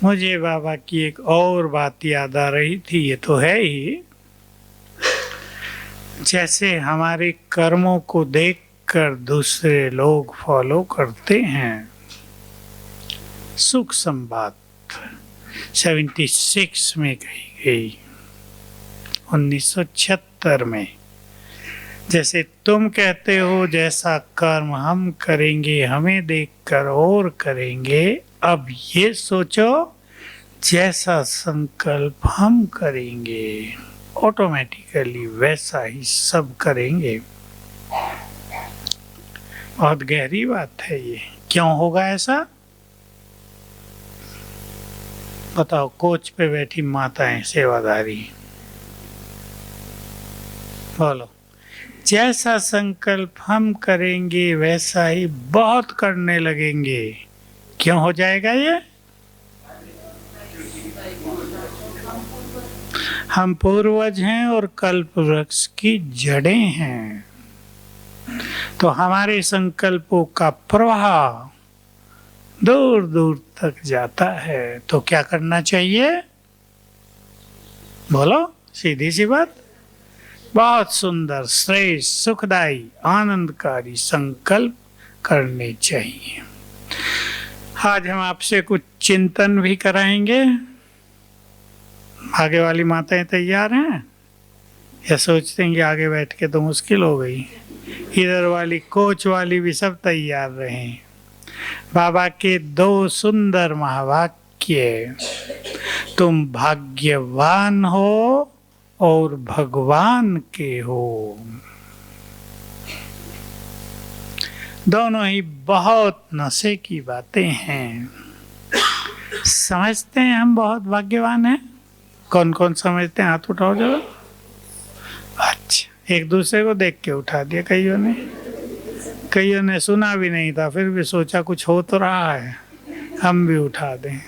मुझे बाबा की एक और बात याद आ रही थी, ये तो है ही, जैसे हमारे कर्मों को देखकर दूसरे लोग फॉलो करते हैं। सुख संवाद 76 में कही गई, 1976 में। जैसे तुम कहते हो जैसा कर्म हम करेंगे हमें देखकर और करेंगे, अब ये सोचो जैसा संकल्प हम करेंगे ऑटोमेटिकली वैसा ही सब करेंगे। बहुत गहरी बात है ये। क्यों होगा ऐसा? बताओ। कोच पे बैठी माताएं सेवादारी, बोलो। जैसा संकल्प हम करेंगे वैसा ही बहुत करने लगेंगे। क्यों हो जाएगा ये? हम पूर्वज हैं और कल्प वृक्ष की जड़ें हैं, तो हमारे संकल्पों का प्रवाह दूर दूर तक जाता है। तो क्या करना चाहिए? बोलो, सीधी सी बात। बहुत सुंदर, श्रेष्ठ, सुखदायी, आनंदकारी संकल्प करने चाहिए। आज हम आपसे कुछ चिंतन भी कराएंगे। आगे वाली माताएं तैयार हैं या सोचते हैं कि आगे बैठ के तो मुश्किल हो गई? इधर वाली कोच वाली भी सब तैयार रहें। बाबा के 2 सुंदर महावाक्य, तुम भाग्यवान हो और भगवान के हो। दोनों ही बहुत नशे की बातें हैं। समझते हैं हम बहुत भाग्यवान हैं? कौन कौन समझते हैं? हाथ उठाओ जरा। अच्छा, एक दूसरे को देख के उठा दिया कईयों ने सुना भी नहीं था, फिर भी सोचा कुछ हो तो रहा है, हम भी उठा दें।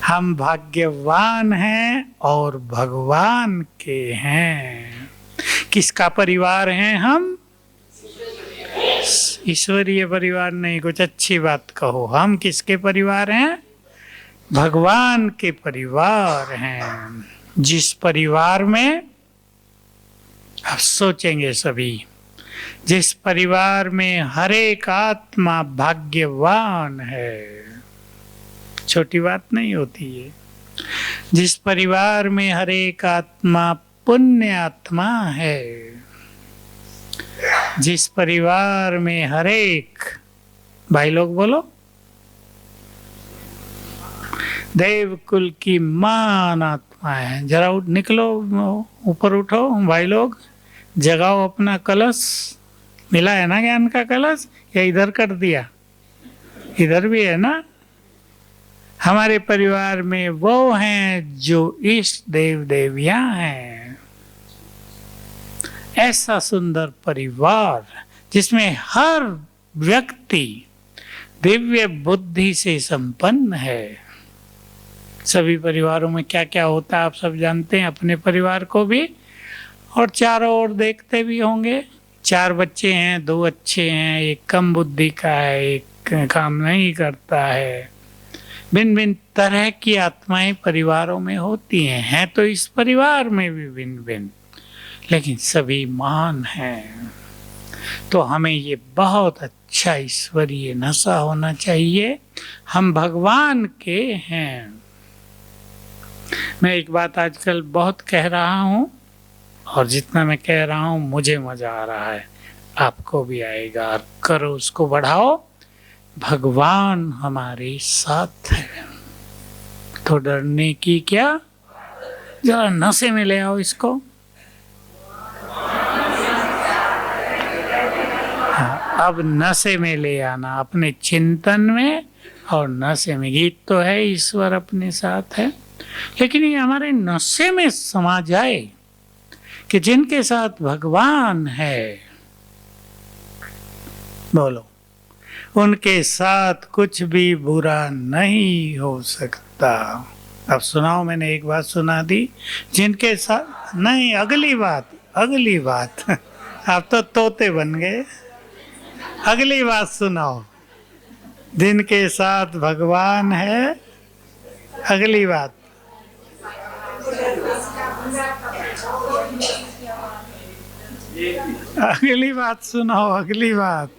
हम भाग्यवान हैं और भगवान के हैं। किसका परिवार हैं हम? ईश्वरीय परिवार नहीं, कुछ अच्छी बात कहो। हम किसके परिवार हैं? भगवान के परिवार हैं। जिस परिवार में, अब सोचेंगे सभी, जिस परिवार में हर एक आत्मा भाग्यवान है, छोटी बात नहीं होती है। जिस परिवार में हर एक आत्मा पुण्य आत्मा है, जिस परिवार में हर एक, भाई लोग बोलो, देव कुल की मान आत्मा है। जरा निकलो, ऊपर उठो भाई लोग, जगाओ अपना कलश। मिला है ना ज्ञान का कलश, या इधर कर दिया? इधर भी है ना। हमारे परिवार में वो हैं जो इष्ट देव देवियां हैं। ऐसा सुंदर परिवार जिसमें हर व्यक्ति दिव्य बुद्धि से संपन्न है। सभी परिवारों में क्या क्या होता है आप सब जानते हैं, अपने परिवार को भी, और चारों ओर देखते भी होंगे। 4 बच्चे हैं, 2 अच्छे हैं, एक कम बुद्धि का है, एक काम नहीं करता है। भिन्न भिन्न तरह की आत्माएं परिवारों में होती हैं तो इस परिवार में भी भिन्न भिन्न, लेकिन सभी महान हैं। तो हमें ये बहुत अच्छा ईश्वरीय नशा होना चाहिए, हम भगवान के हैं। मैं एक बात आजकल बहुत कह रहा हूँ, और जितना मैं कह रहा हूँ मुझे मजा आ रहा है, आपको भी आएगा, और करो, उसको बढ़ाओ। भगवान हमारे साथ है, तो डरने की क्या। जरा नशे में ले आओ इसको। हाँ, अब नशे में ले आना, अपने चिंतन में और नशे में। गीत तो है ईश्वर अपने साथ है, लेकिन ये हमारे नशे में समा जाए कि जिनके साथ भगवान है, बोलो, उनके साथ कुछ भी बुरा नहीं हो सकता। अब सुनाओ, मैंने एक बात सुना दी, जिनके साथ नहीं, अगली बात आप तो तोते बन गए। अगली बात सुनाओ, जिनके साथ भगवान है अगली बात, अगली बात सुनाओ, अगली बात।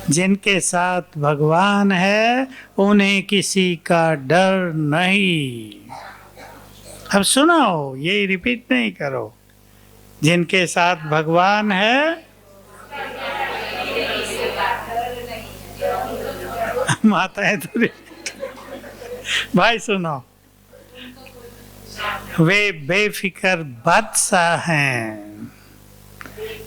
जिनके साथ भगवान है उन्हें किसी का डर नहीं। अब सुनाओ, ये रिपीट नहीं करो। जिनके साथ भगवान है, माता है तो भाई सुनो, वे बेफिक्र बादशाह हैं।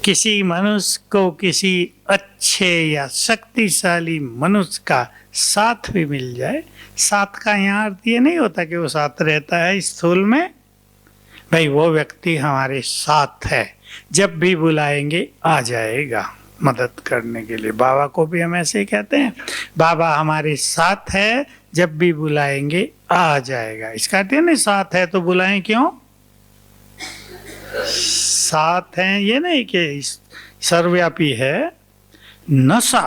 किसी मनुष्य को किसी अच्छे या शक्तिशाली मनुष्य का साथ भी मिल जाए, साथ का यहाँ अर्थ ये नहीं होता कि वो साथ रहता है स्थूल में, भाई वो व्यक्ति हमारे साथ है, जब भी बुलाएंगे आ जाएगा मदद करने के लिए। बाबा को भी हम ऐसे ही कहते हैं, बाबा हमारे साथ है, जब भी बुलाएंगे आ जाएगा। इसका अर्थ नहीं साथ है तो बुलाएं क्यों, साथ हैं ये नहीं कि सर्वव्यापी है। नशा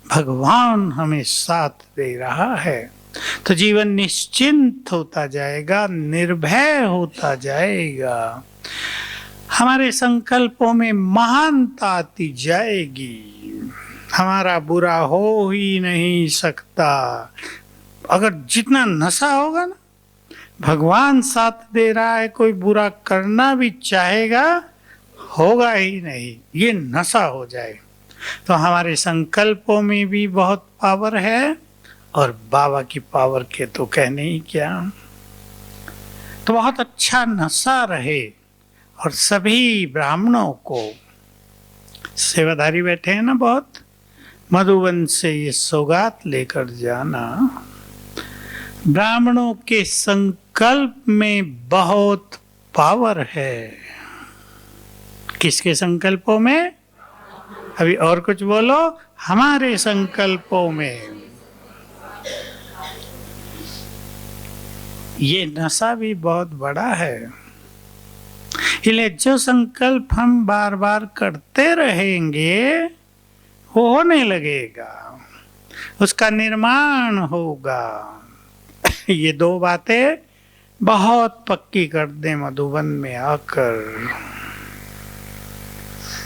भगवान हमें साथ दे रहा है तो जीवन निश्चिंत होता जाएगा, निर्भय होता जाएगा, हमारे संकल्पों में महानता आती जाएगी, हमारा बुरा हो ही नहीं सकता। अगर जितना नशा होगा ना, भगवान साथ दे रहा है, कोई बुरा करना भी चाहेगा होगा ही नहीं, ये नशा हो जाए। तो हमारे संकल्पों में भी बहुत पावर है और बाबा की पावर के तो कहने ही क्या। तो बहुत अच्छा नशा रहे। और सभी ब्राह्मणों को, सेवाधारी बैठे हैं ना बहुत, मधुबन से ये सौगात लेकर जाना। ब्राह्मणों के संकल्प में बहुत पावर है। किसके संकल्पों में, अभी और कुछ बोलो, हमारे संकल्पों में। ये नशा भी बहुत बड़ा है। इसलिए जो संकल्प हम बार बार करते रहेंगे वो होने लगेगा, उसका निर्माण होगा। ये दो बातें बहुत पक्की कर दें मधुबन में आकर।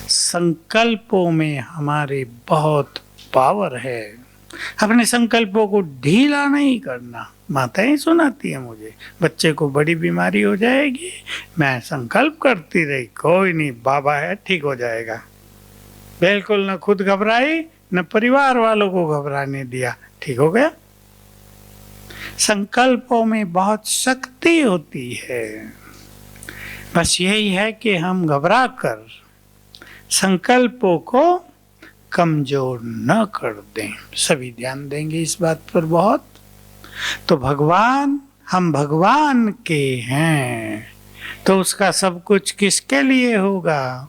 संकल्पों में हमारे बहुत पावर है। अपने संकल्पों को ढीला नहीं करना। माताएं सुनाती है मुझे, बच्चे को बड़ी बीमारी हो जाएगी, मैं संकल्प करती रही, कोई नहीं बाबा है ठीक हो जाएगा। बिल्कुल न खुद घबराई न परिवार वालों को घबराने दिया, ठीक हो गया। संकल्पों में बहुत शक्ति होती है। बस यही है कि हम घबरा कर संकल्पों को कमजोर न कर दें। सभी ध्यान देंगे इस बात पर बहुत। तो भगवान, हम भगवान के हैं तो उसका सब कुछ किसके लिए होगा,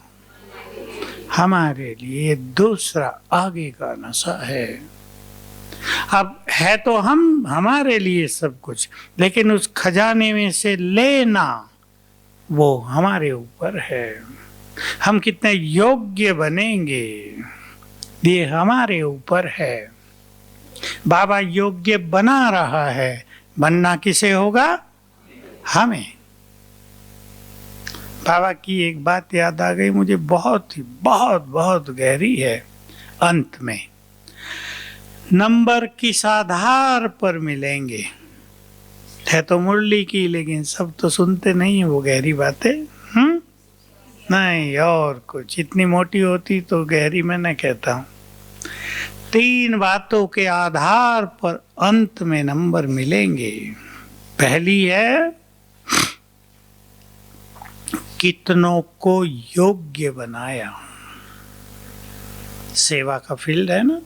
हमारे लिए। दूसरा आगे का नशा है। अब है तो हम हमारे लिए सब कुछ, लेकिन उस खजाने में से लेना वो हमारे ऊपर है। हम कितने योग्य बनेंगे ये हमारे ऊपर है। बाबा योग्य बना रहा है, बनना किसे होगा, हमें। बाबा की एक बात याद आ गई मुझे, बहुत ही बहुत गहरी है। अंत में नंबर किस आधार पर मिलेंगे, है तो मुरली की, लेकिन सब तो सुनते नहीं है वो गहरी बातें। नहीं और कुछ, इतनी मोटी होती तो गहरी मैं न कहता हूं। 3 बातों के आधार पर अंत में नंबर मिलेंगे। पहली है कितनों को योग्य बनाया। सेवा का फील्ड है ना,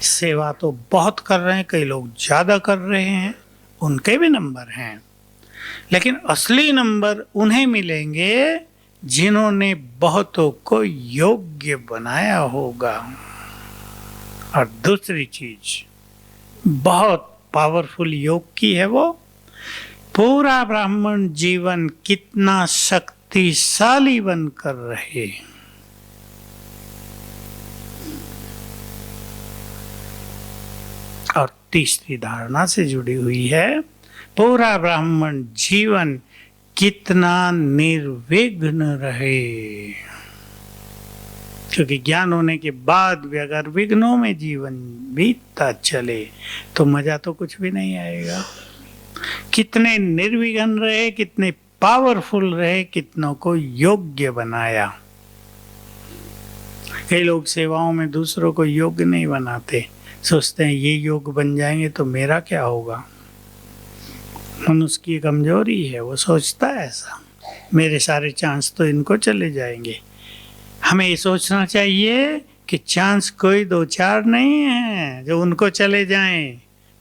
सेवा तो बहुत कर रहे हैं, कई लोग ज्यादा कर रहे हैं, उनके भी नंबर हैं, लेकिन असली नंबर उन्हें मिलेंगे जिन्होंने बहुतों को योग्य बनाया होगा। और दूसरी चीज बहुत पावरफुल योग की है, वो पूरा ब्राह्मण जीवन कितना शक्तिशाली बनकर रहे। तीसरी धारणा से जुड़ी हुई है, पूरा ब्राह्मण जीवन कितना निर्विघ्न रहे। क्योंकि ज्ञान होने के बाद भी अगर विघ्नों में जीवन बीतता चले तो मजा तो कुछ भी नहीं आएगा। कितने निर्विघ्न रहे, कितने पावरफुल रहे, कितनों को योग्य बनाया। कई लोग सेवाओं में दूसरों को योग्य नहीं बनाते, सोचते हैं ये योग्य बन जाएंगे तो मेरा क्या होगा। मनुष्य की कमजोरी है, वो सोचता है ऐसा, मेरे सारे चांस तो इनको चले जाएंगे। हमें ये सोचना चाहिए कि चांस कोई दो चार नहीं है जो उनको चले जाएं,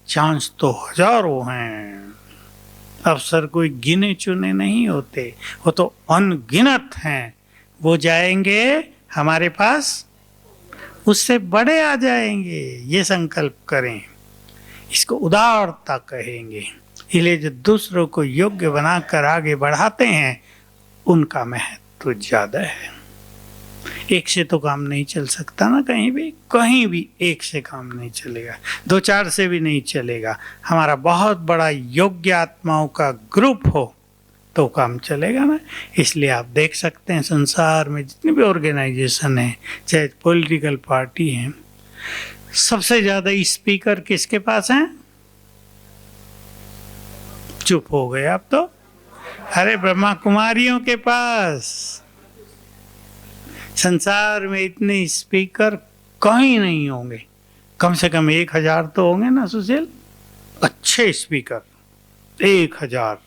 चांस तो हजारों हैं। अवसर कोई गिने चुने नहीं होते, वो तो अनगिनत हैं। वो जाएंगे, हमारे पास उससे बड़े आ जाएंगे। ये संकल्प करें, इसको उदारता कहेंगे। इसलिए जो दूसरों को योग्य बनाकर आगे बढ़ाते हैं उनका महत्व ज्यादा है। एक से तो काम नहीं चल सकता ना, कहीं भी एक से काम नहीं चलेगा, दो चार से भी नहीं चलेगा। हमारा बहुत बड़ा योग्य आत्माओं का ग्रुप हो तो काम चलेगा ना। इसलिए आप देख सकते हैं संसार में जितनी भी ऑर्गेनाइजेशन है, चाहे पॉलिटिकल पार्टी है, सबसे ज्यादा स्पीकर किसके पास हैं? चुप हो गए आप तो। अरे ब्रह्मा कुमारियों के पास। संसार में इतने स्पीकर कहीं नहीं होंगे, कम से कम 1000 तो होंगे ना सुशील, अच्छे स्पीकर 1000।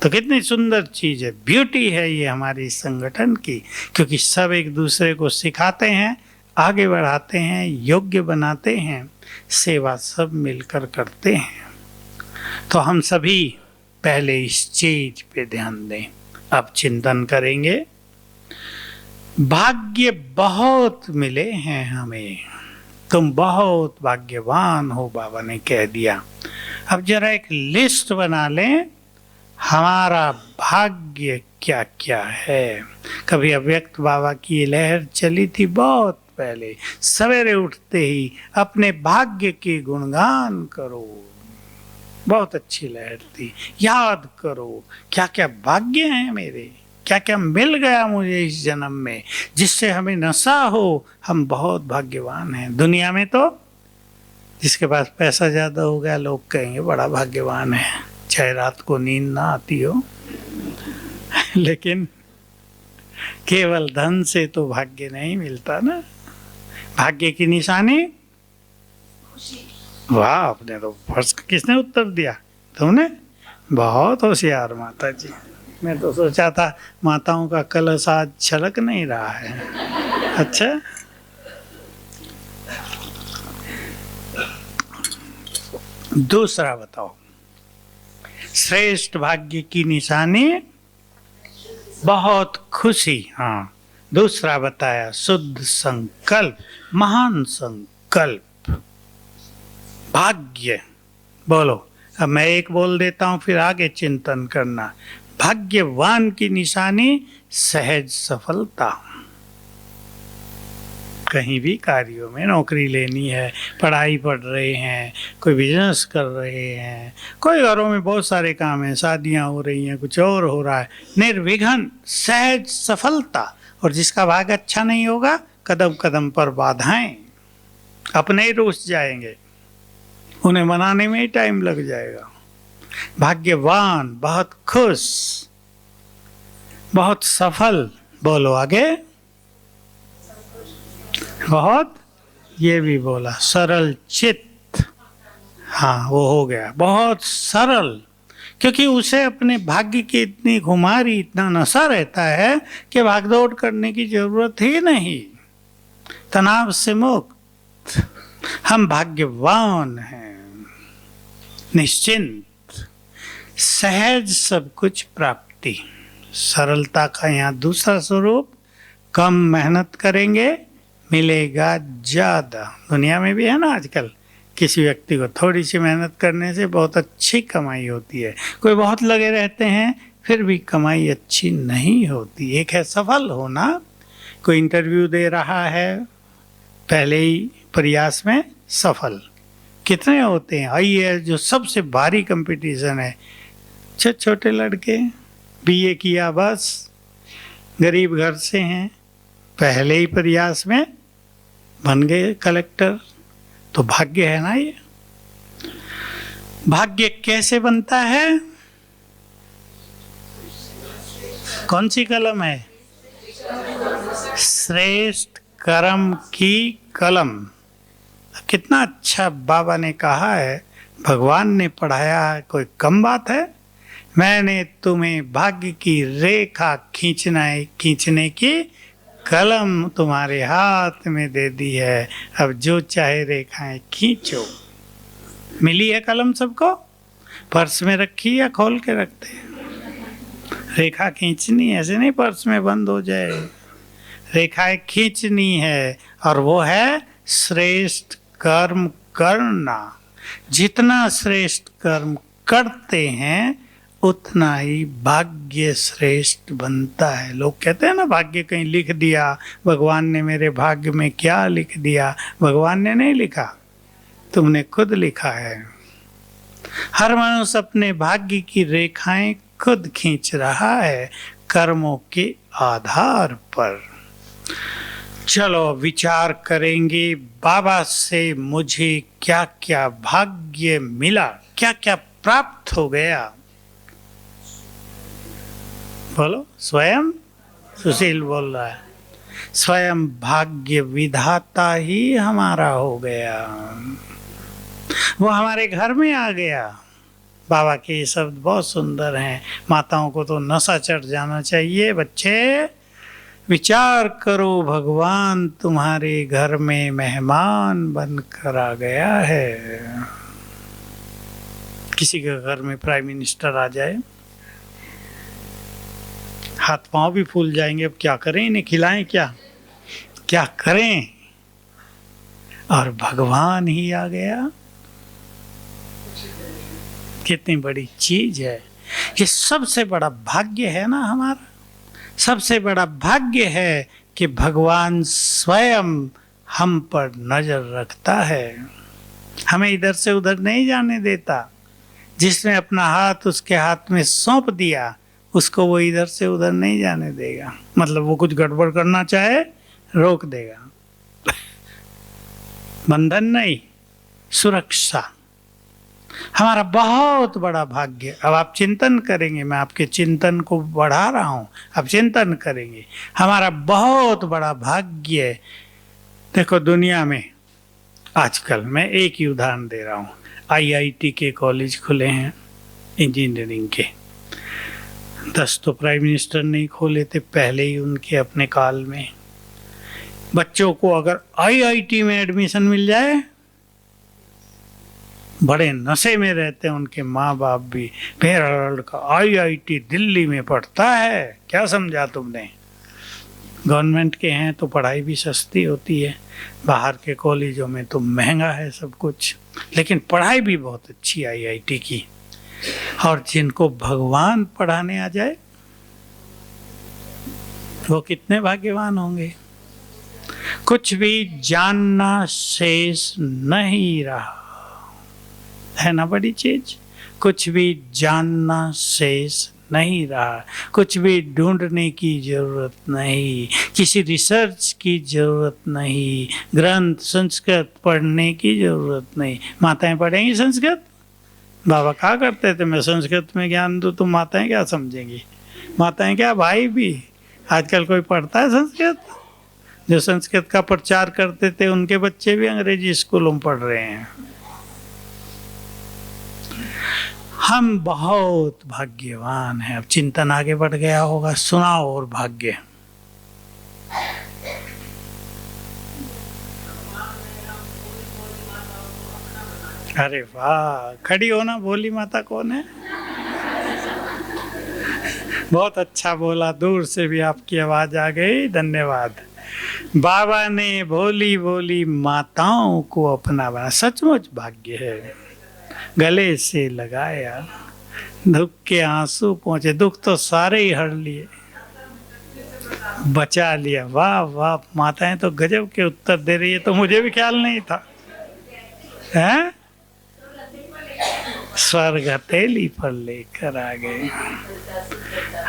तो कितनी सुंदर चीज है, ब्यूटी है ये हमारी संगठन की, क्योंकि सब एक दूसरे को सिखाते हैं, आगे बढ़ाते हैं, योग्य बनाते हैं, सेवा सब मिलकर करते हैं। तो हम सभी पहले इस चीज पे ध्यान दें। अब चिंतन करेंगे। भाग्य बहुत मिले हैं हमें, तुम बहुत भाग्यवान हो, बाबा ने कह दिया। अब जरा एक लिस्ट बना लें, हमारा भाग्य क्या क्या है। कभी अव्यक्त बाबा की लहर चली थी बहुत पहले, सवेरे उठते ही अपने भाग्य के गुणगान करो, बहुत अच्छी लहर थी। याद करो क्या क्या भाग्य हैं मेरे, क्या क्या मिल गया मुझे इस जन्म में, जिससे हमें नशा हो, हम बहुत भाग्यवान हैं। दुनिया में तो जिसके पास पैसा ज्यादा हो गया लोग कहेंगे बड़ा भाग्यवान है, चाहे रात को नींद ना आती हो। लेकिन केवल धन से तो भाग्य नहीं मिलता ना। भाग्य की निशानी, वाह, आपने तो फर्स्ट किसने उत्तर दिया? तुमने। बहुत होशियार माता जी। मैं तो सोचा था माताओं का कलश आज छलक नहीं रहा है। अच्छा, दूसरा बताओ। श्रेष्ठ भाग्य की निशानी बहुत खुशी। हाँ, दूसरा बताया शुद्ध संकल्प, महान संकल्प। भाग्य बोलो, अब मैं एक बोल देता हूं फिर आगे चिंतन करना। भाग्यवान की निशानी सहज सफलता। कहीं भी कार्यों में नौकरी लेनी है, पढ़ाई पढ़ रहे हैं, कोई बिजनेस कर रहे हैं, कोई घरों में बहुत सारे काम हैं, शादियां हो रही हैं, कुछ और हो रहा है, निर्विघ्न सहज सफलता। और जिसका भाग अच्छा नहीं होगा, कदम कदम पर बाधाएं, अपने ही रुस जाएंगे, उन्हें मनाने में ही टाइम लग जाएगा। भाग्यवान, बहुत खुश, बहुत सफल। बोलो आगे। बहुत, ये भी बोला, सरल चित्त। हाँ, वो हो गया, बहुत सरल, क्योंकि उसे अपने भाग्य की इतनी खुमारी, इतना नशा रहता है कि भागदौड़ करने की जरूरत ही नहीं, तनाव से मुक्त। हम भाग्यवान हैं, निश्चिंत, सहज सब कुछ प्राप्ति। सरलता का यहाँ दूसरा स्वरूप, कम मेहनत करेंगे मिलेगा ज्यादा। दुनिया में भी है ना आजकल, किसी व्यक्ति को थोड़ी सी मेहनत करने से बहुत अच्छी कमाई होती है, कोई बहुत लगे रहते हैं फिर भी कमाई अच्छी नहीं होती। एक है सफल होना, कोई इंटरव्यू दे रहा है, पहले ही प्रयास में सफल, कितने होते हैं? आईएएस जो सबसे भारी कंपटीशन है, छोटे लड़के बीए किया, बस गरीब घर से हैं, पहले ही प्रयास में बन गए कलेक्टर। तो भाग्य है ना ये। भाग्य कैसे बनता है? कौन सी कलम है? श्रेष्ठ कर्म की कलम। कितना अच्छा बाबा ने कहा है, भगवान ने पढ़ाया है, कोई कम बात है? मैंने तुम्हें भाग्य की रेखा खींचने की कलम तुम्हारे हाथ में दे दी है, अब जो चाहे रेखाएं खींचो। मिली है कलम सबको? पर्स में रखी या खोल के रखते हैं? रेखा खींचनी, ऐसे नहीं पर्स में बंद हो जाए, रेखाएं खींचनी है। और वो है श्रेष्ठ कर्म करना। जितना श्रेष्ठ कर्म करते हैं उतना ही भाग्य श्रेष्ठ बनता है। लोग कहते हैं ना, भाग्य कहीं लिख दिया, भगवान ने मेरे भाग्य में क्या लिख दिया? भगवान ने नहीं लिखा, तुमने खुद लिखा है। हर मनुष्य अपने भाग्य की रेखाएं खुद खींच रहा है कर्मों के आधार पर। चलो विचार करेंगे, बाबा से मुझे क्या क्या भाग्य मिला, क्या क्या प्राप्त हो गया। बोलो। स्वयं, सुशील बोल रहा है, स्वयं भाग्य विधाता ही हमारा हो गया, वो हमारे घर में आ गया। बाबा के ये शब्द बहुत सुंदर हैं, माताओं को तो नशा चढ़ जाना चाहिए। बच्चे विचार करो, भगवान तुम्हारे घर में मेहमान बनकर आ गया है। किसी के घर में प्राइम मिनिस्टर आ जाए, हाथ पांव भी फूल जाएंगे, अब क्या करें, इन्हें खिलाएं क्या, क्या करें? और भगवान ही आ गया, कितनी बड़ी चीज है ये। सबसे बड़ा भाग्य है ना हमारा, सबसे बड़ा भाग्य है कि भगवान स्वयं हम पर नजर रखता है, हमें इधर से उधर नहीं जाने देता। जिसने अपना हाथ उसके हाथ में सौंप दिया, उसको वो इधर से उधर नहीं जाने देगा। मतलब वो कुछ गड़बड़ करना चाहे रोक देगा। बंधन नहीं, सुरक्षा हमारा बहुत बड़ा भाग्य। अब आप चिंतन करेंगे, मैं आपके चिंतन को बढ़ा रहा हूं, आप चिंतन करेंगे, हमारा बहुत बड़ा भाग्य। देखो दुनिया में आजकल, मैं एक ही उदाहरण दे रहा हूं, आईआईटी के कॉलेज खुले हैं इंजीनियरिंग के। 10 तो प्राइम मिनिस्टर नहीं खोले थे पहले ही उनके अपने काल में। बच्चों को अगर आईआईटी में एडमिशन मिल जाए, बड़े नशे में रहते हैं उनके माँ बाप भी, मेरा लड़का आईआईटी दिल्ली में पढ़ता है। क्या समझा तुमने? गवर्नमेंट के हैं तो पढ़ाई भी सस्ती होती है, बाहर के कॉलेजों में तो महंगा है सब कुछ, लेकिन पढ़ाई भी बहुत अच्छी आईआईटी की। और जिनको भगवान पढ़ाने आ जाए वो कितने भाग्यवान होंगे। कुछ भी जानना शेष नहीं रहा है ना, बड़ी चीज। कुछ भी जानना शेष नहीं रहा, कुछ भी ढूंढने की जरूरत नहीं, किसी रिसर्च की जरूरत नहीं, ग्रंथ संस्कृत पढ़ने की जरूरत नहीं। माताएं पढ़ेंगी संस्कृत? बाबा कहा करते थे, मैं संस्कृत में ज्ञान दूं तो माताएं क्या समझेंगी? माताएं क्या, भाई भी। आजकल कोई पढ़ता है संस्कृत? जो संस्कृत का प्रचार करते थे उनके बच्चे भी अंग्रेजी स्कूलों में पढ़ रहे हैं। हम बहुत भाग्यवान हैं। अब चिंतन आगे बढ़ गया होगा, सुनाओ और भाग्य। अरे वाह, खड़ी हो ना, भोली माता कौन है? बहुत अच्छा बोला, दूर से भी आपकी आवाज आ गई, धन्यवाद। बाबा ने भोली भोली माताओं को अपना बना, सचमुच भाग्य है। गले से लगाया, दुख के आंसू पहुंचे, दुख तो सारे ही हर लिए, बचा लिया। वाह वाह, माताएं तो गजब के उत्तर दे रही है, तो मुझे भी ख्याल नहीं था। हैं? स्वर्ग हथेली पर लेकर आ गए।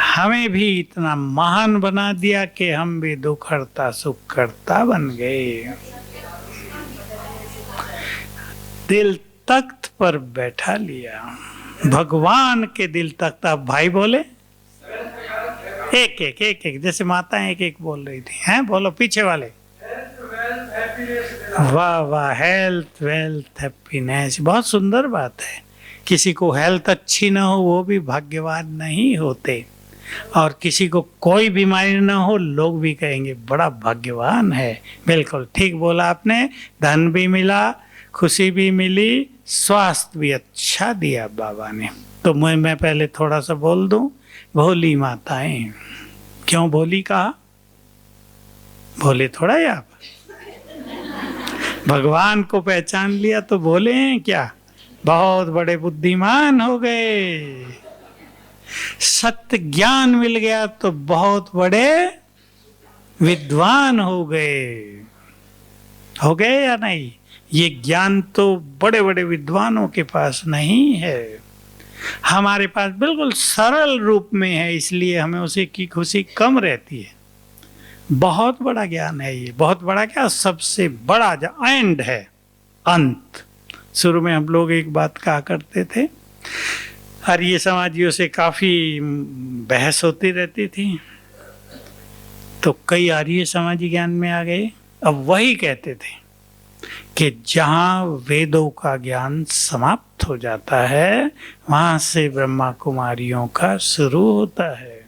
हमें भी इतना महान बना दिया कि हम भी दुख हरता सुख करता बन गए। दिल तख्त पर बैठा लिया, भगवान के दिल तख्त। अब भाई बोले एक एक एक एक, जैसे माताएं एक एक बोल रही थी। हैं बोलो पीछे वाले। वाह वाह, हेल्थ वेल्थ हैप्पीनेस, बहुत सुंदर बात है। किसी को हेल्थ अच्छी ना हो वो भी भाग्यवान नहीं होते, और किसी को कोई बीमारी ना हो लोग भी कहेंगे बड़ा भाग्यवान है। बिल्कुल ठीक बोला आपने। धन भी मिला, खुशी भी मिली, स्वास्थ्य भी अच्छा दिया बाबा ने। तो मैं पहले थोड़ा सा बोल दूं, भोली माताएं। क्यों भोली कहा? भोले थोड़ा है आप। भगवान को पहचान लिया तो भोले हैं क्या? बहुत बड़े बुद्धिमान हो गए। सत्य ज्ञान मिल गया तो बहुत बड़े विद्वान हो गए या नहीं? ये ज्ञान तो बड़े बड़े विद्वानों के पास नहीं है, हमारे पास बिल्कुल सरल रूप में है, इसलिए हमें उसे की खुशी कम रहती है। बहुत बड़ा ज्ञान है ये, बहुत बड़ा क्या, सबसे बड़ा एंड है, अंत। शुरू में हम लोग एक बात कहा करते थे, आर्य समाजियों से काफ़ी बहस होती रहती थी, तो कई आर्य समाजी ज्ञान में आ गए। अब वही कहते थे कि जहाँ वेदों का ज्ञान समाप्त हो जाता है वहाँ से ब्रह्मा कुमारियों का शुरू होता है,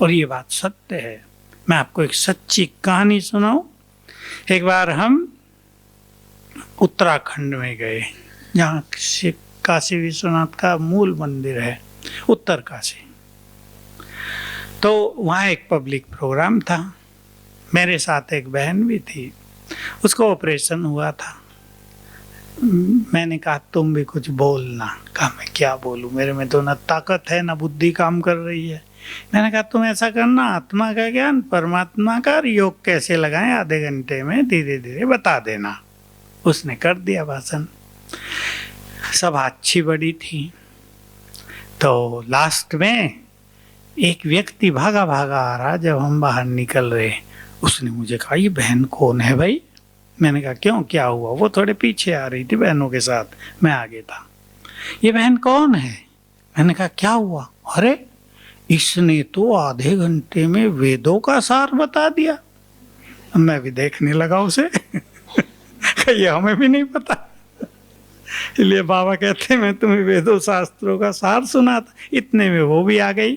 और ये बात सत्य है। मैं आपको एक सच्ची कहानी सुनाऊं। एक बार हम उत्तराखंड में गए, जहाँ काशी विश्वनाथ का मूल मंदिर है, उत्तर काशी। तो वहाँ एक पब्लिक प्रोग्राम था, मेरे साथ एक बहन भी थी, उसको ऑपरेशन हुआ था। मैंने कहा तुम भी कुछ बोलना। कहा मैं क्या बोलूँ, मेरे में तो न ताकत है न बुद्धि काम कर रही है। मैंने कहा तुम ऐसा करना, आत्मा का ज्ञान परमात्मा का योग कैसे लगाएं आधे घंटे में धीरे धीरे बता देना। उसने कर दिया भाषण, सभा अच्छी बड़ी थी। तो लास्ट में एक व्यक्ति भागा भागा आ रहा, जब हम बाहर निकल रहे उसने मुझे कहा ये बहन कौन है भाई? मैंने कहा क्यों, क्या हुआ? वो थोड़े पीछे आ रही थी बहनों के साथ, मैं आगे था। ये बहन कौन है? मैंने कहा क्या हुआ? अरे इसने तो आधे घंटे में वेदों का सार बता दिया। मैं भी देखने लगा उसे ये हमें भी नहीं पता, इसलिए बाबा कहते मैं तुम्हें वेदों शास्त्रों का सार सुना था। इतने में वो भी आ गई।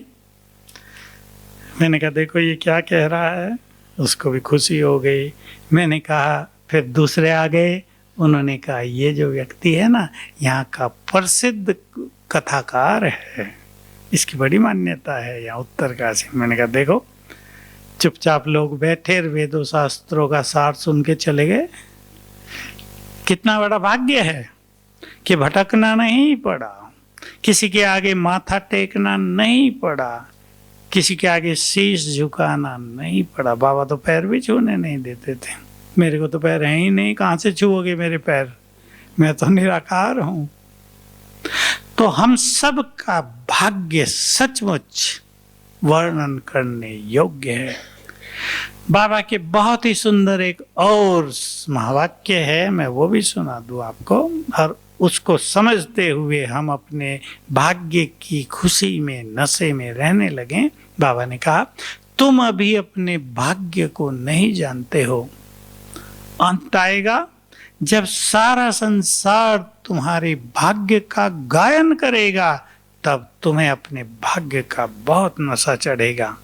मैंने कहा देखो ये क्या कह रहा है, उसको भी खुशी हो गई। मैंने कहा, फिर दूसरे आ गए, उन्होंने कहा ये जो व्यक्ति है ना यहाँ का प्रसिद्ध कथाकार है, इसकी बड़ी मान्यता है यहाँ उत्तर काशी। मैंने कहा देखो, चुपचाप लोग बैठे वेदों शास्त्रों का सार सुन के चले गए। कितना बड़ा भाग्य है कि भटकना नहीं पड़ा, किसी के आगे माथा टेकना नहीं पड़ा, किसी के आगे शीश झुकाना नहीं पड़ा। बाबा तो पैर भी छूने नहीं देते थे। मेरे को तो पैर है ही नहीं, कहाँ से छूओगे मेरे पैर, मैं तो निराकार हूँ। तो हम सब का भाग्य सचमुच वर्णन करने योग्य है। बाबा के बहुत ही सुंदर एक और महावाक्य है, मैं वो भी सुना दूँ आपको, और उसको समझते हुए हम अपने भाग्य की खुशी में नशे में रहने लगे। बाबा ने कहा तुम अभी अपने भाग्य को नहीं जानते हो, अंत आएगा जब सारा संसार तुम्हारे भाग्य का गायन करेगा, तब तुम्हें अपने भाग्य का बहुत नशा चढ़ेगा।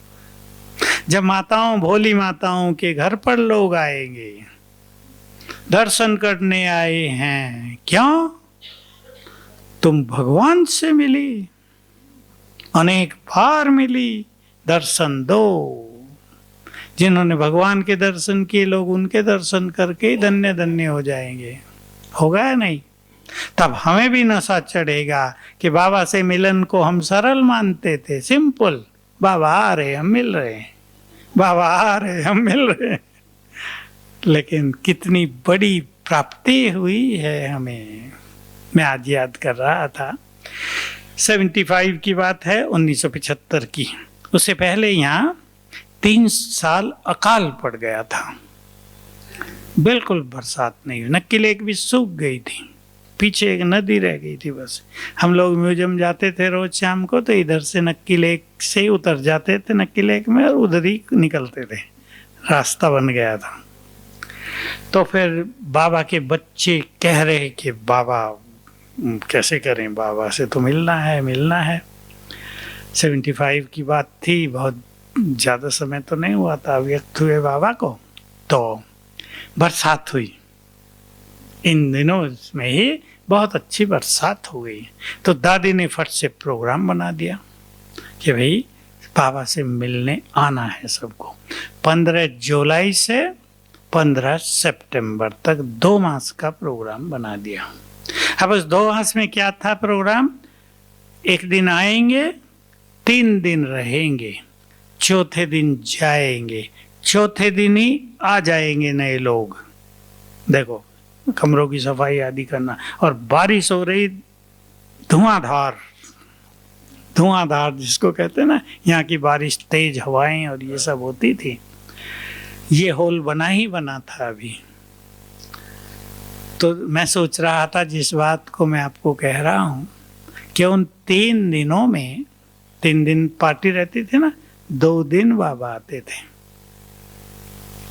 जब माताओं, भोली माताओं के घर पर लोग आएंगे, दर्शन करने आए हैं, क्यों? तुम भगवान से मिली, अनेक बार मिली, दर्शन दो। जिन्होंने भगवान के दर्शन किए, लोग उनके दर्शन करके धन्य धन्य हो जाएंगे। होगा या नहीं? तब हमें भी नशा चढ़ेगा कि बाबा से मिलन को हम सरल मानते थे, सिंपल, बाबा आ रहे हम मिल रहे हैं, बाबा आ रहे हम मिल रहे हैं। लेकिन कितनी बड़ी प्राप्ति हुई है हमें। मैं आज याद कर रहा था, 75 की बात है, 1975 की। उससे पहले यहाँ 3 साल अकाल पड़ गया था, बिल्कुल बरसात नहीं हुई, नक्की लेक भी सूख गई थी, पीछे एक नदी रह गई थी बस। हम लोग म्यूजियम जाते थे रोज शाम को, तो इधर से नक्की लेक से ही उतर जाते थे नक्की लेक में और उधर ही निकलते थे, रास्ता बन गया था। तो फिर बाबा के बच्चे कह रहे कि बाबा कैसे करें, बाबा से तो मिलना है। 75 की बात थी, बहुत ज़्यादा समय तो नहीं हुआ था व्यक्त हुए बाबा को। तो बरसात हुई, इन दिनों में ही बहुत अच्छी बरसात हो गई। तो दादी ने फट से प्रोग्राम बना दिया कि भाई बाबा से मिलने आना है सबको। 15 जुलाई से 15 सितंबर तक 2 मास का प्रोग्राम बना दिया। अब उस 2 मास में क्या था प्रोग्राम? एक दिन आएंगे, 3 दिन रहेंगे, चौथे दिन जाएंगे, चौथे दिन ही आ जाएंगे नए लोग। देखो, कमरों की सफाई आदि करना, और बारिश हो रही धुआंधार जिसको कहते हैं ना, यहाँ की बारिश, तेज हवाएं और ये सब होती थी। ये हॉल बना ही बना था अभी। तो मैं सोच रहा था, जिस बात को मैं आपको कह रहा हूँ, कि उन 3 दिनों में 3 दिन पार्टी रहती थी ना, 2 दिन बाबा आते थे।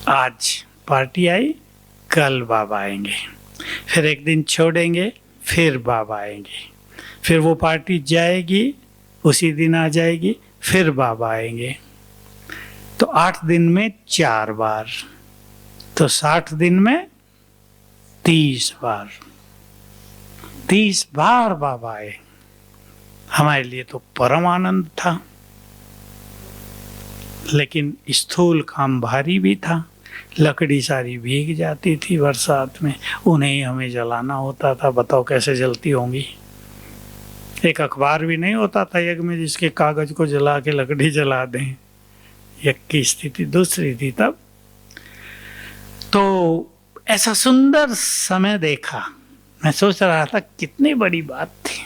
आज पार्टी आई, कल बाबा आएंगे, फिर एक दिन छोड़ेंगे, फिर बाबा आएंगे, फिर वो पार्टी जाएगी, उसी दिन आ जाएगी, फिर बाबा आएंगे। तो 8 दिन में 4 बार, तो 60 दिन में 30 बार, 30 बार बाबा आए। हमारे लिए तो परम आनंद था, लेकिन स्थूल काम भारी भी था। लकड़ी सारी भीग जाती थी बरसात में, उन्हें हमें जलाना होता था। बताओ कैसे जलती होंगी। एक अखबार भी नहीं होता था यज्ञ में जिसके कागज को जला के लकड़ी जला दें। यज्ञ की स्थिति दूसरी थी तब। तो ऐसा सुंदर समय देखा, मैं सोच रहा था कितनी बड़ी बात थी।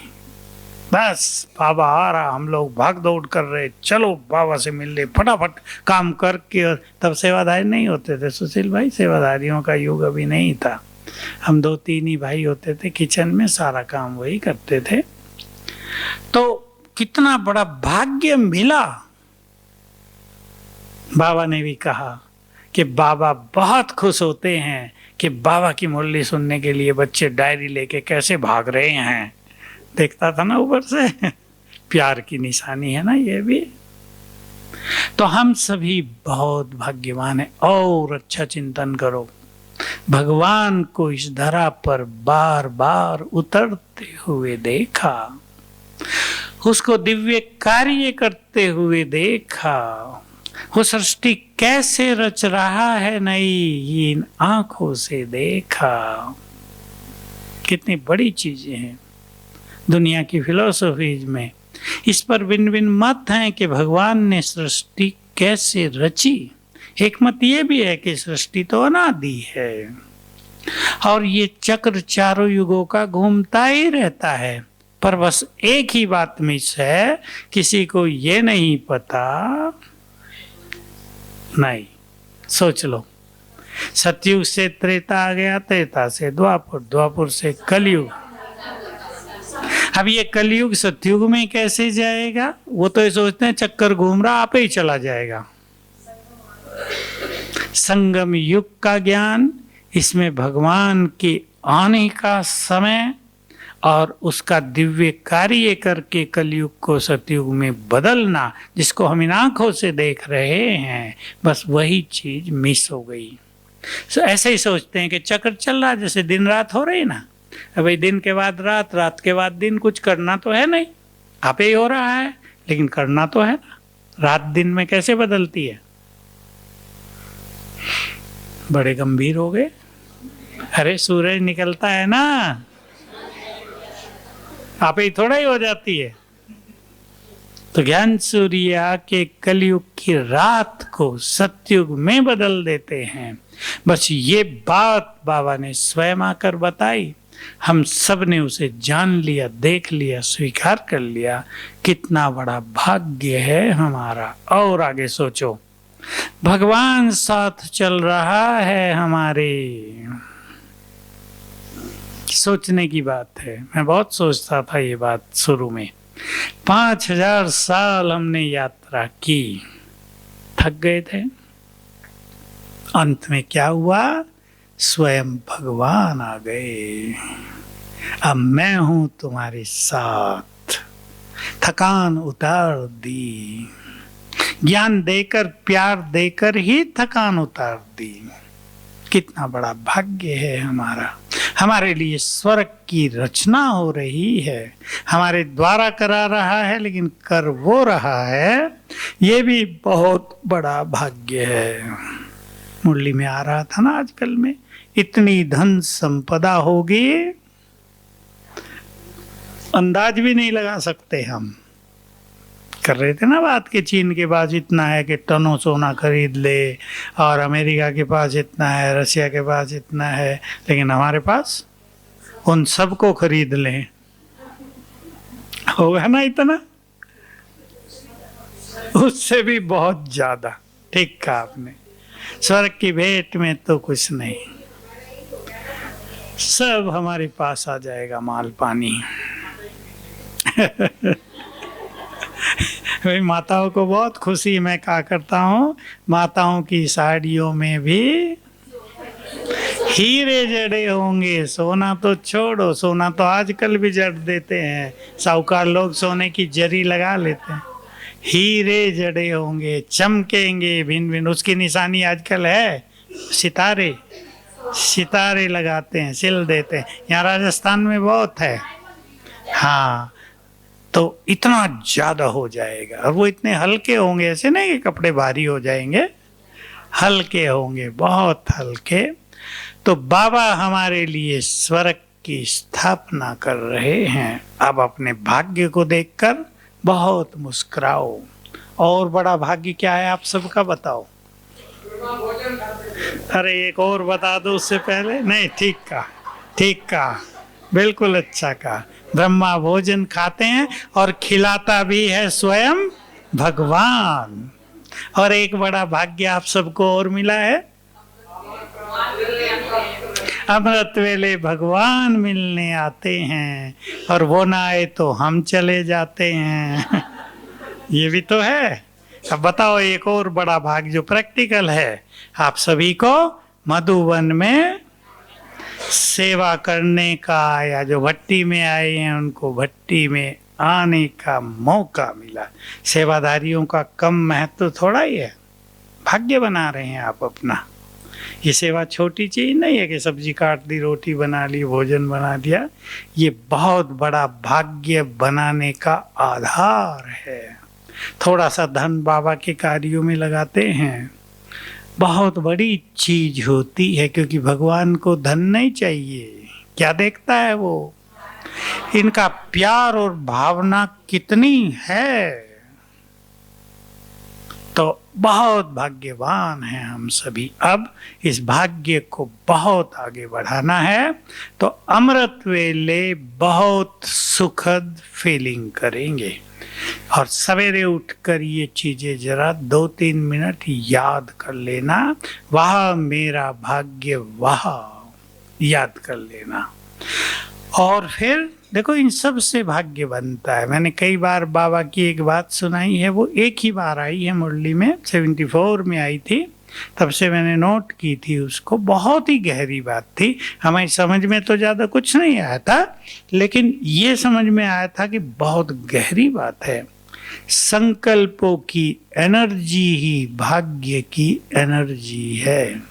बस बाबा आ रहा, हम लोग भाग दौड़ कर रहे, चलो बाबा से मिल ले, फटाफट काम करके। और तब सेवादारी नहीं होते थे सुशील भाई, सेवादारियों का युग अभी नहीं था। हम 2-3 ही भाई होते थे, किचन में सारा काम वही करते थे। तो कितना बड़ा भाग्य मिला। बाबा ने भी कहा कि बाबा बहुत खुश होते हैं कि बाबा की मुरली सुनने के लिए बच्चे डायरी लेके कैसे भाग रहे हैं। देखता था ना ऊपर से, प्यार की निशानी है ना ये भी। तो हम सभी बहुत भाग्यवान हैं। और अच्छा चिंतन करो, भगवान को इस धरा पर बार बार उतरते हुए देखा, उसको दिव्य कार्य करते हुए देखा, वो सृष्टि कैसे रच रहा है नई, इन आंखों से देखा। कितनी बड़ी चीजें हैं दुनिया की फिलॉसफीज में। इस पर भिन्न भिन्न मत हैं कि भगवान ने सृष्टि कैसे रची। एक मत ये भी है कि सृष्टि तो अनादि है और ये चक्र चारों युगों का घूमता ही रहता है। पर बस एक ही बात मिस है, किसी को ये नहीं पता। नहीं, सोच लो, सतयुग से त्रेता आ गया, त्रेता से द्वापर, द्वापर से कलयुग। अब ये कलयुग सतयुग में कैसे जाएगा? वो तो ये सोचते हैं चक्कर घूम रहा, आप ही चला जाएगा। संगम युग का ज्ञान, इसमें भगवान के आने का समय और उसका दिव्य कार्य करके कलयुग को सतयुग में बदलना, जिसको हम इन आंखों से देख रहे हैं, बस वही चीज मिस हो गई। ऐसे ही सोचते हैं कि चक्र चल रहा, जैसे दिन रात हो रही ना, अभी दिन के बाद रात, रात के बाद दिन, कुछ करना तो है नहीं, आप ही हो रहा है, लेकिन करना तो है ना। रात दिन में कैसे बदलती है? बड़े गंभीर हो गए। अरे सूरज निकलता है ना, आप ही थोड़ा ही हो जाती है। तो ज्ञान सूर्य आके कलयुग की रात को सतयुग में बदल देते हैं। बस ये बात बाबा ने स्वयं आकर बताई, हम सब ने उसे जान लिया, देख लिया, स्वीकार कर लिया। कितना बड़ा भाग्य है हमारा। और आगे सोचो, भगवान साथ चल रहा है हमारे। सोचने की बात है। मैं बहुत सोचता था ये बात शुरू में। 5000 साल हमने यात्रा की, थक गए थे। अंत में क्या हुआ? स्वयं भगवान आ गए। अब मैं हूं तुम्हारे साथ। थकान उतार दी, ज्ञान देकर, प्यार देकर ही थकान उतार दी। कितना बड़ा भाग्य है हमारा। हमारे लिए स्वर्ग की रचना हो रही है, हमारे द्वारा करा रहा है, लेकिन कर वो रहा है, ये भी बहुत बड़ा भाग्य है। मुरली में आ रहा था ना आजकल में, इतनी धन संपदा होगी अंदाज भी नहीं लगा सकते हम। कर रहे थे ना बात के चीन के पास इतना है कि टनों सोना खरीद ले, और अमेरिका के पास इतना है, रशिया के पास इतना है, लेकिन हमारे पास उन सबको खरीद लें, होगा ना इतना? उससे भी बहुत ज्यादा। ठीक कहा आपने। स्वर्ग की भेंट में तो कुछ नहीं, सब हमारे पास आ जाएगा, माल पानी। भाई माताओं को बहुत खुशी। मैं क्या करता हूँ, माताओं की साड़ियों में भी हीरे जड़े होंगे। सोना तो छोड़ो, सोना तो आजकल भी जड़ देते हैं, साहूकार लोग सोने की जरी लगा लेते हैं। हीरे जड़े होंगे, चमकेंगे भिन्न भिन्न। उसकी निशानी आजकल है सितारे, सितारे लगाते हैं, सिल देते हैं। यहाँ राजस्थान में बहुत है। हाँ, तो इतना ज्यादा हो जाएगा। और वो इतने हल्के होंगे, ऐसे नहीं कि कपड़े भारी हो जाएंगे, हल्के होंगे, बहुत हल्के। तो बाबा हमारे लिए स्वर्ग की स्थापना कर रहे हैं। अब अपने भाग्य को देखकर बहुत मुस्कुराओ। और बड़ा भाग्य क्या है आप सबका बताओ? अरे एक और बता दो उससे पहले। नहीं, ठीक कहा, ठीक कहा, बिल्कुल अच्छा कहा। ब्रह्मा भोजन खाते हैं और खिलाता भी है स्वयं भगवान। और एक बड़ा भाग्य आप सबको और मिला है, अमृत वेले भगवान मिलने आते हैं, और वो ना आए तो हम चले जाते हैं। ये भी तो है। अब बताओ एक और बड़ा भाग जो प्रैक्टिकल है, आप सभी को मधुवन में सेवा करने का, या जो भट्टी में आए हैं उनको भट्टी में आने का मौका मिला। सेवादारियों का कम महत्व थोड़ा ही है। भाग्य बना रहे हैं आप अपना। ये सेवा छोटी चीज नहीं है कि सब्जी काट दी, रोटी बना ली, भोजन बना दिया। ये बहुत बड़ा भाग्य बनाने का आधार है। थोड़ा सा धन बाबा के कार्यों में लगाते हैं, बहुत बड़ी चीज होती है। क्योंकि भगवान को धन नहीं चाहिए। क्या देखता है वो? इनका प्यार और भावना कितनी है। तो बहुत भाग्यवान हैं हम सभी। अब इस भाग्य को बहुत आगे बढ़ाना है, तो अमृत वेले बहुत सुखद फीलिंग करेंगे। और सवेरे उठकर ये चीजें जरा 2-3 मिनट याद कर लेना। वह मेरा भाग्य, वह याद कर लेना। और फिर देखो इन सब से भाग्य बनता है। मैंने कई बार बाबा की एक बात सुनाई है, वो एक ही बार आई है मुरली में, 74 में आई थी। तब से मैंने नोट की थी उसको। बहुत ही गहरी बात थी। हमारी समझ में तो ज़्यादा कुछ नहीं आया था, लेकिन ये समझ में आया था कि बहुत गहरी बात है। संकल्पों की एनर्जी ही भाग्य की एनर्जी है।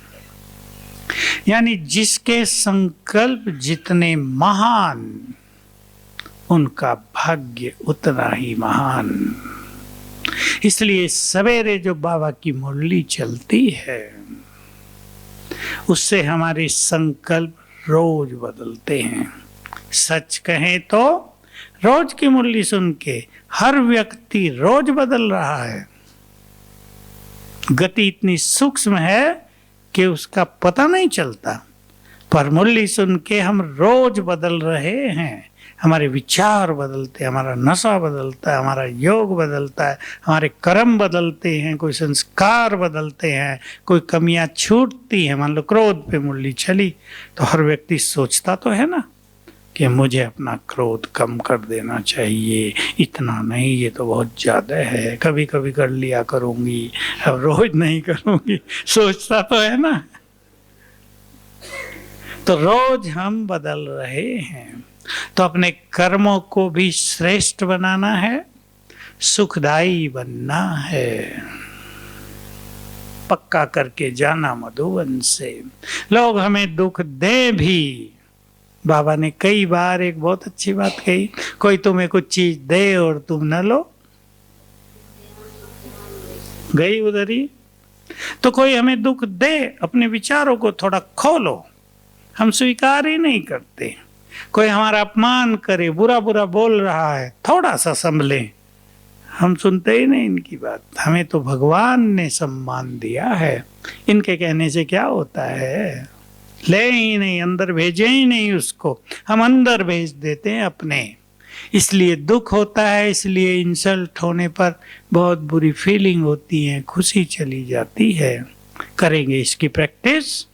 यानी जिसके संकल्प जितने महान, उनका भाग्य उतना ही महान। इसलिए सवेरे जो बाबा की मुरली चलती है, उससे हमारे संकल्प रोज बदलते हैं। सच कहें तो रोज की मुरली सुन के हर व्यक्ति रोज बदल रहा है। गति इतनी सूक्ष्म है कि उसका पता नहीं चलता, पर मुरली सुन के हम रोज बदल रहे हैं। हमारे विचार बदलते हैं, हमारा नशा बदलता है, हमारा योग बदलता है, हमारे कर्म बदलते हैं, कोई संस्कार बदलते हैं, कोई कमियां छूटती हैं। मान लो क्रोध पे मुरली चली तो हर व्यक्ति सोचता तो है ना कि मुझे अपना क्रोध कम कर देना चाहिए, इतना नहीं, ये तो बहुत ज़्यादा है, कभी कभी कर लिया करूँगी, अब रोज नहीं करूँगी, सोचता तो है ना। तो रोज हम बदल रहे हैं। तो अपने कर्मों को भी श्रेष्ठ बनाना है, सुखदायी बनना है। पक्का करके जाना मधुवन से। लोग हमें दुख दे भी, बाबा ने कई बार एक बहुत अच्छी बात कही, कोई तुम्हें कुछ चीज दे और तुम न लो, गई उधर ही। तो कोई हमें दुख दे, अपने विचारों को थोड़ा खोलो, हम स्वीकार ही नहीं करते। कोई हमारा अपमान करे, बुरा बुरा बोल रहा है, थोड़ा सा संभले, हम सुनते ही नहीं इनकी बात। हमें तो भगवान ने सम्मान दिया है, इनके कहने से क्या होता है, ले ही नहीं, अंदर भेजे ही नहीं उसको, हम अंदर भेज देते हैं अपने। इसलिए दुख होता है, इसलिए इंसल्ट होने पर बहुत बुरी फीलिंग होती है, खुशी चली जाती है। करेंगे इसकी प्रैक्टिस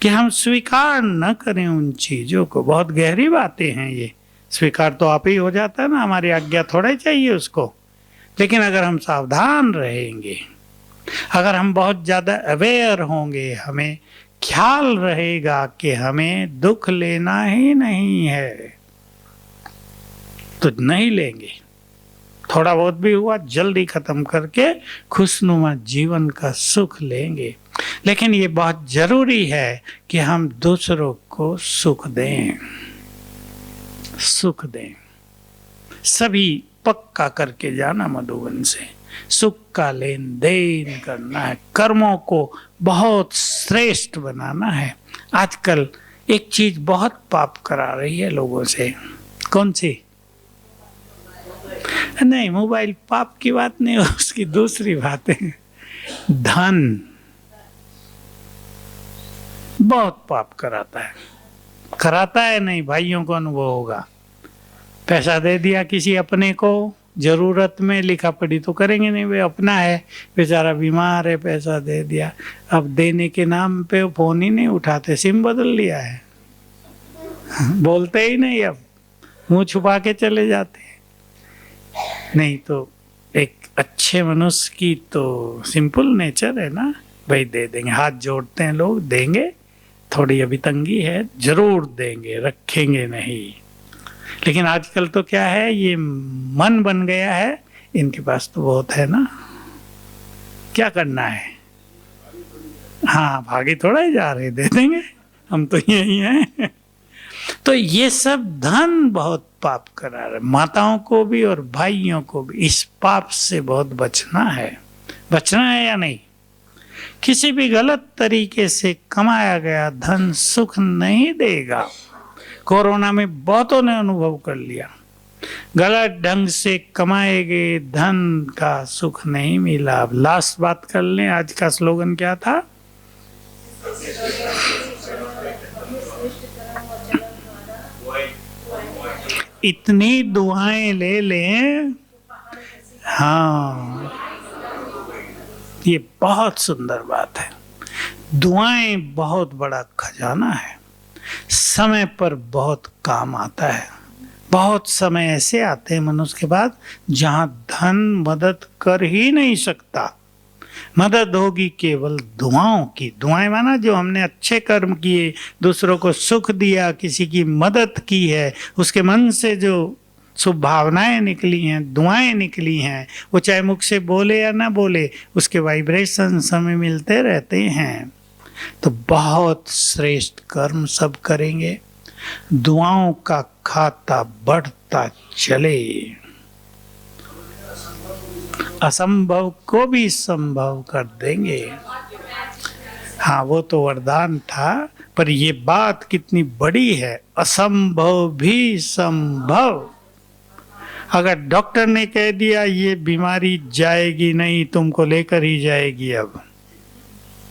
कि हम स्वीकार न करें उन चीजों को। बहुत गहरी बातें हैं ये, स्वीकार तो आप ही हो जाता है ना, हमारी आज्ञा थोड़ा ही चाहिए उसको। लेकिन अगर हम सावधान रहेंगे, अगर हम बहुत ज्यादा अवेयर होंगे, हमें ख्याल रहेगा कि हमें दुख लेना ही नहीं है, तो नहीं लेंगे। थोड़ा बहुत भी हुआ जल्दी खत्म करके खुशनुमा जीवन का सुख लेंगे। लेकिन ये बहुत जरूरी है कि हम दूसरों को सुख दें, सुख दें। सभी पक्का करके जाना मधुवन से, सुख का लेन देन करना है, कर्मों को बहुत श्रेष्ठ बनाना है। आजकल एक चीज बहुत पाप करा रही है लोगों से, कौन सी? नहीं, मोबाइल पाप की बात नहीं, उसकी दूसरी बात है। धन बहुत पाप कराता है, कराता है नहीं, भाइयों को अनुभव होगा। पैसा दे दिया किसी अपने को, जरूरत में, लिखा पढ़ी तो करेंगे नहीं, वे अपना है, बेचारा बीमार है, पैसा दे दिया, अब देने के नाम पे फोन ही नहीं उठाते, सिम बदल लिया है, बोलते ही नहीं, अब मुंह छुपा के चले जाते हैं। नहीं तो एक अच्छे मनुष्य की तो सिंपल नेचर है ना, भाई दे देंगे, हाथ जोड़ते हैं लोग, देंगे, थोड़ी अभी तंगी है, जरूर देंगे, रखेंगे नहीं। लेकिन आजकल तो क्या है, ये मन बन गया है, इनके पास तो बहुत है ना, क्या करना है, हाँ भागी थोड़ा ही जा रहे, दे देंगे, हम तो यही हैं। तो ये सब धन बहुत पाप करा रहे, माताओं को भी और भाइयों को भी। इस पाप से बहुत बचना है, बचना है या नहीं। किसी भी गलत तरीके से कमाया गया धन सुख नहीं देगा। कोरोना में बहुतों ने अनुभव कर लिया, गलत ढंग से कमाए गए धन का सुख नहीं मिला। अब लास्ट बात कर लें, आज का स्लोगन क्या था? इतनी दुआएं ले लें, हाँ, ये बहुत सुंदर बात है। दुआएं बहुत बड़ा खजाना है, समय पर बहुत काम आता है। बहुत समय ऐसे आते हैं मनुष्य के बाद जहां धन मदद कर ही नहीं सकता। मदद होगी केवल दुआओं की। दुआएं माना जो हमने अच्छे कर्म किए, दूसरों को सुख दिया, किसी की मदद की है, उसके मन से जो शुभ भावनाएं निकली हैं, दुआएं निकली हैं, वो चाहे मुख से बोले या ना बोले, उसके वाइब्रेशन हमें मिलते रहते हैं। तो बहुत श्रेष्ठ कर्म सब करेंगे, दुआओं का खाता बढ़ता चले, असंभव को भी संभव कर देंगे। हाँ, वो तो वरदान था, पर ये बात कितनी बड़ी है, असंभव भी संभव। अगर डॉक्टर ने कह दिया ये बीमारी जाएगी नहीं, तुमको लेकर ही जाएगी, अब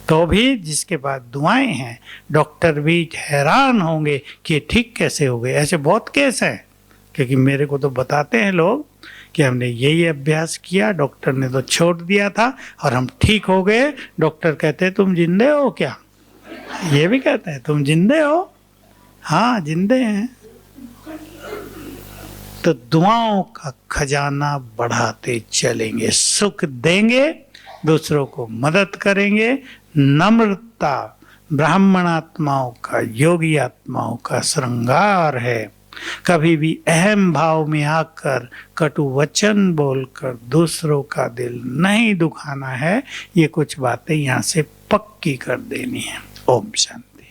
तो भी जिसके पास दुआएं हैं डॉक्टर भी हैरान होंगे कि ठीक कैसे हो गए। ऐसे बहुत केस हैं, क्योंकि मेरे को तो बताते हैं लोग कि हमने यही अभ्यास किया, डॉक्टर ने तो छोड़ दिया था और हम ठीक हो गए। डॉक्टर कहते हैं तुम जिंदे हो क्या? ये भी कहते हैं तुम जिंदे हो? हाँ जिंदे हैं। तो दुआओं का खजाना बढ़ाते चलेंगे, सुख देंगे, दूसरों को मदद करेंगे। नम्रता ब्राह्मण आत्माओं का, योगी आत्माओं का श्रृंगार है। कभी भी अहम भाव में आकर कटु वचन बोलकर दूसरों का दिल नहीं दुखाना है। ये कुछ बातें यहाँ से पक्की कर देनी है। ओम शांति।